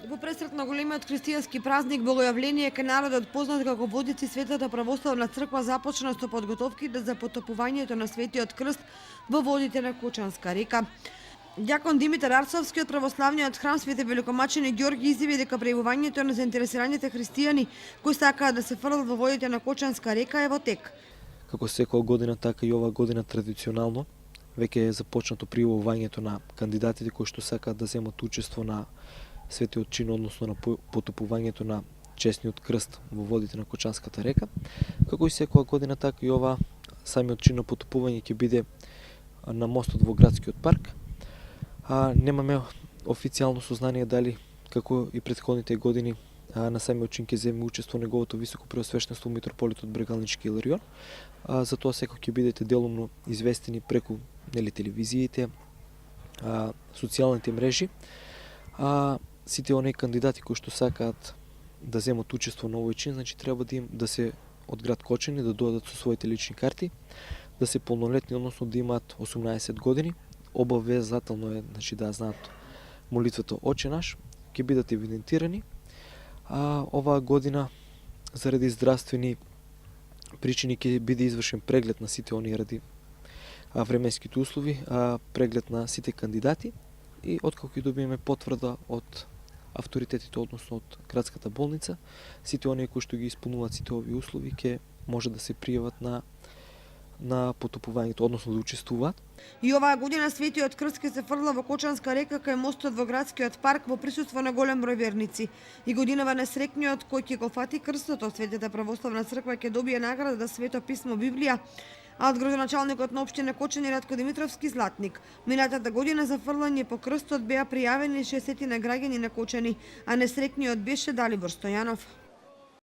Во пресрет на големиот христијански празник Богојавление кај народот познат како Водици Светата православна црква започна со подготовките за потопувањето на Светиот крст во водите на Кочанска река. Дјакон Димитар Арцовски од православниот храм Свети Великомачени Ѓорги изјави дека прејавувањето на заинтересираните христијани кои сакаат да се фрлат во водите на Кочанска река е во тек. Како секоја година, така и оваа година традиционално веќе е започнато пријавувањето на кандидатите кои што сакаат да земат учество на светиот чин, односно на потопувањето на честниот крст во водите на Кочанската река. Како и секоја година, така и ова самиот чин на потопување ќе биде на мостот во градскиот парк. Немаме официјално сознание дали, како и претходните години, на самиот чин ќе земе учество неговото високо преосвещенство митрополитот Брегалнички Иларион. Затоа секој ќе бидете делумно известени преку телевизиите, социјалните мрежи. Сите оние кандидати кои што сакаат да земат учество на овој чин, значи треба да се од град Кочани, да дојдат со своите лични карти, да се полнолетни, односно да имаат 18 години. Обавезателно е, значи, да знаат молитвата Оче наш, ќе бидат евидентирани. Оваа година заради здравствени причини ќе биде извршен преглед на сите оние ради временските услови, преглед на сите кандидати и откако ќе добиеме потврда од авторитетите, односно од градската болница, сите оние кои што ги исполнуваат сите овие услови ќе може да се пријават на потопувањето, односно да учествуваат. И оваа година Светиот крст ќе се фрла во Кочанска река кај мостот во градскиот парк во присуство на голем број верници. И годинава несрекниот кој ќе го фати крстот од Светата православна црква ќе добие награда да Свето писмо Библија, а од градоначалникот на општина Кочани Ратко Димитровски златник. Минатата година за фрлање по крстот беа пријавени 60 граѓани на Кочани, а несрекниот беше Далибор Стојанов.